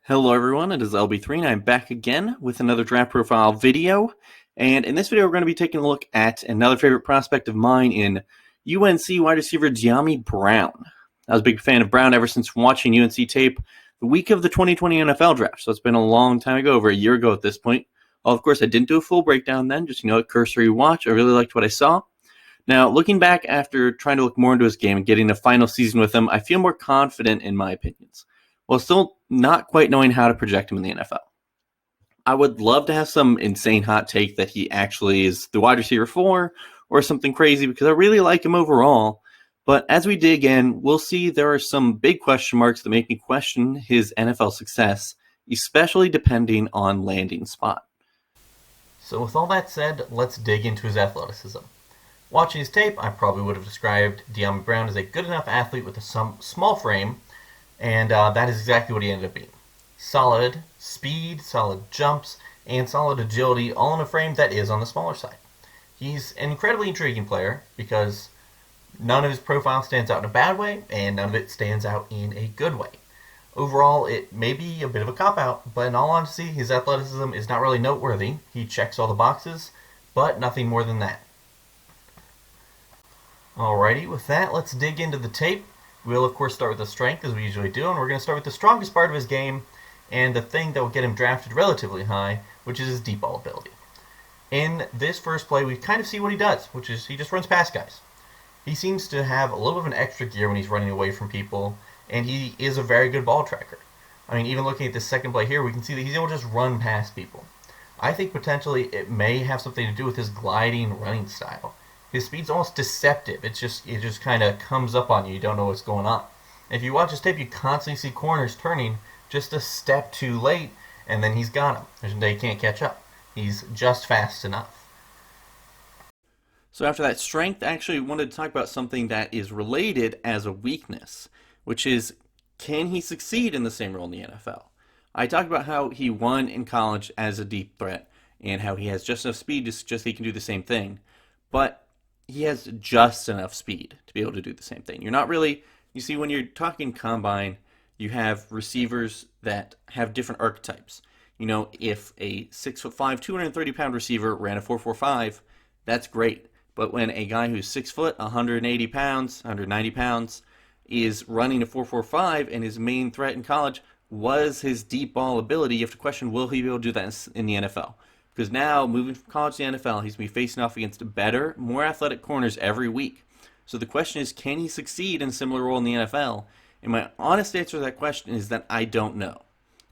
Hello everyone, it is LB3 and I'm back again with another draft profile video. And in this video we're going to be taking a look at another favorite prospect of mine in UNC wide receiver Dyami Brown. I was a big fan of Brown ever since watching UNC tape the week of the 2020 NFL draft, so it's been a long time ago, over a year ago at this point. Well, of course I didn't do a full breakdown then, just a cursory watch. I really liked what I saw. Now, looking back after trying to look more into his game and getting a final season with him, I feel more confident in my opinions, while still not quite knowing how to project him in the NFL. I would love to have some insane hot take that he actually is the wide receiver 4 or something crazy, because I really like him overall. But as we dig in, we'll see there are some big question marks that make me question his NFL success, especially depending on landing spot. So with all that said, let's dig into his athleticism. Watching his tape, I probably would have described Dyami Brown as a good enough athlete with a small frame, and that is exactly what he ended up being. Solid speed, solid jumps, and solid agility, all in a frame that is on the smaller side. He's an incredibly intriguing player because none of his profile stands out in a bad way, and none of it stands out in a good way. Overall, it may be a bit of a cop-out, but in all honesty, his athleticism is not really noteworthy. He checks all the boxes, but nothing more than that. Alrighty, with that, let's dig into the tape. We'll, of course, start with the strength, as we usually do, and we're going to start with the strongest part of his game, and the thing that will get him drafted relatively high, which is his deep ball ability. In this first play, we kind of see what he does, which is he just runs past guys. He seems to have a little bit of an extra gear when he's running away from people, and he is a very good ball tracker. I mean, even looking at this second play here, we can see that he's able to just run past people. I think potentially it may have something to do with his gliding running style. His speed's almost deceptive. It just kind of comes up on you. You don't know what's going on. If you watch his tape, you constantly see corners turning just a step too late, and then he's got him. There's no day he can't catch up. He's just fast enough. So after that strength, I actually wanted to talk about something that is related as a weakness, which is, can he succeed in the same role in the NFL? I talked about how he won in college as a deep threat, and how he has just enough speed just he can do the same thing. But he has just enough speed to be able to do the same thing. You're not really, you see, when you're talking combine, you have receivers that have different archetypes. If a 6'5", 230-pound receiver ran a 4.45, that's great. But when a guy who's 6 foot, 180 pounds, 190 pounds, is running a 4.45 and his main threat in college was his deep ball ability, you have to question, will he be able to do that in the NFL? Because now, moving from college to the NFL, he's going to be facing off against better, more athletic corners every week. So the question is, can he succeed in a similar role in the NFL? And my honest answer to that question is that I don't know.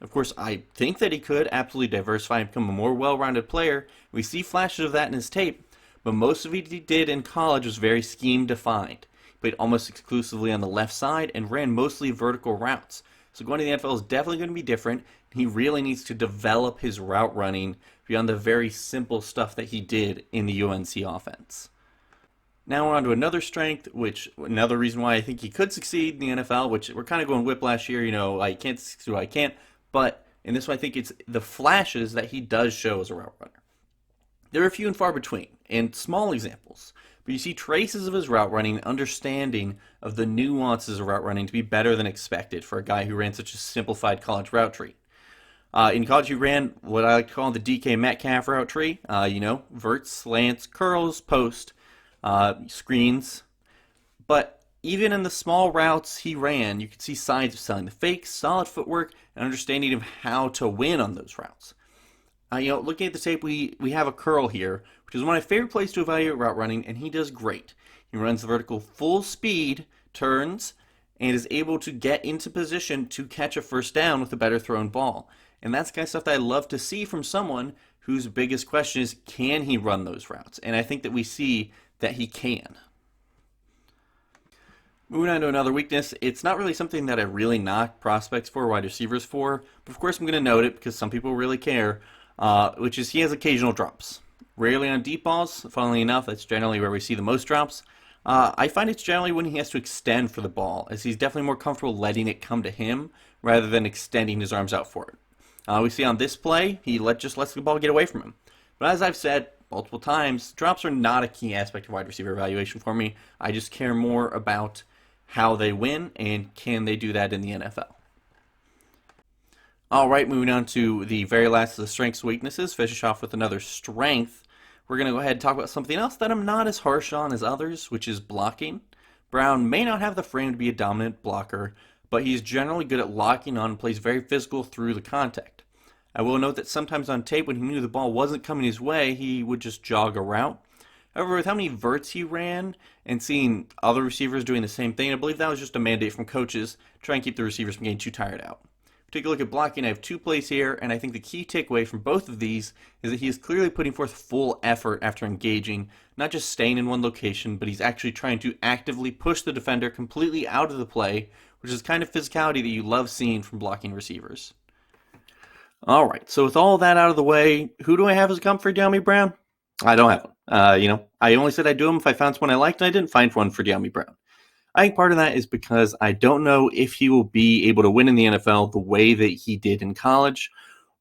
Of course, I think that he could absolutely diversify and become a more well-rounded player. We see flashes of that in his tape, but most of what he did in college was very scheme-defined. He played almost exclusively on the left side and ran mostly vertical routes. So going to the NFL is definitely going to be different. He really needs to develop his route running beyond the very simple stuff that he did in the UNC offense. Now we're on to another strength, another reason why I think he could succeed in the NFL, which we're kind of going whiplash here, I can't succeed, I can't, but in this one I think it's the flashes that he does show as a route runner. There are few and far between, and small examples, but you see traces of his route running and understanding of the nuances of route running to be better than expected for a guy who ran such a simplified college route tree. In college, he ran what I like to call the DK Metcalf route tree. Verts, slants, curls, post, screens. But even in the small routes he ran, you could see signs of selling the fakes, solid footwork, and understanding of how to win on those routes. Looking at the tape, we have a curl here, which is one of my favorite plays to evaluate route running, and he does great. He runs the vertical full speed, turns, and is able to get into position to catch a first down with a better thrown ball. And that's the kind of stuff that I love to see from someone whose biggest question is, can he run those routes? And I think that we see that he can. Moving on to another weakness, it's not really something that I really knock prospects for, wide receivers for, but of course I'm going to note it because some people really care, which is he has occasional drops. Rarely on deep balls, funnily enough, that's generally where we see the most drops. I find it's generally when he has to extend for the ball, as he's definitely more comfortable letting it come to him rather than extending his arms out for it. We see on this play, he just lets the ball get away from him. But as I've said multiple times, drops are not a key aspect of wide receiver evaluation for me. I just care more about how they win and can they do that in the NFL. All right, moving on to the very last of the strengths weaknesses. Finish off with another strength. We're going to go ahead and talk about something else that I'm not as harsh on as others, which is blocking. Brown may not have the frame to be a dominant blocker, but he's generally good at locking on and plays very physical through the contact. I will note that sometimes on tape, when he knew the ball wasn't coming his way, he would just jog a route. However, with how many verts he ran and seeing other receivers doing the same thing, I believe that was just a mandate from coaches to try and keep the receivers from getting too tired out. Take a look at blocking. I have 2 plays here, and I think the key takeaway from both of these is that he is clearly putting forth full effort after engaging, not just staying in one location, but he's actually trying to actively push the defender completely out of the play, which is kind of physicality that you love seeing from blocking receivers. All right, so with all that out of the way, who do I have as a comp for Dyami Brown? I don't have one. I only said I'd do him if I found someone I liked, and I didn't find one for Dyami Brown. I think part of that is because I don't know if he will be able to win in the NFL the way that he did in college,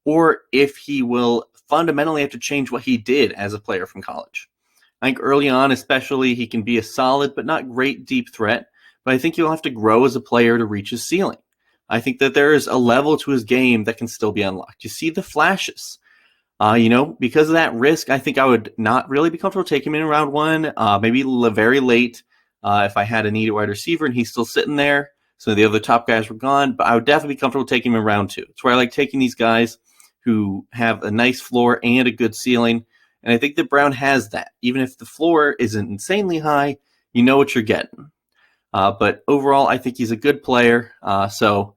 or if he will fundamentally have to change what he did as a player from college. I think early on, especially, he can be a solid but not great deep threat, but I think he'll have to grow as a player to reach his ceiling. I think that there is a level to his game that can still be unlocked. You see the flashes. Because of that risk, I think I would not really be comfortable taking him in round 1, maybe very late if I had a needed wide receiver and he's still sitting there. So the other top guys were gone, but I would definitely be comfortable taking him in round 2. It's where I like taking these guys who have a nice floor and a good ceiling. And I think that Brown has that. Even if the floor isn't insanely high, you know what you're getting. But overall, I think he's a good player. So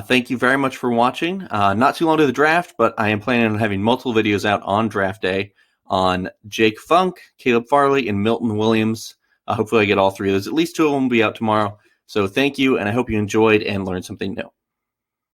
thank you very much for watching. Not too long to the draft, but I am planning on having multiple videos out on draft day on Jake Funk, Caleb Farley, and Milton Williams. Hopefully I get all 3 of those. At least 2 of them will be out tomorrow. So thank you, and I hope you enjoyed and learned something new.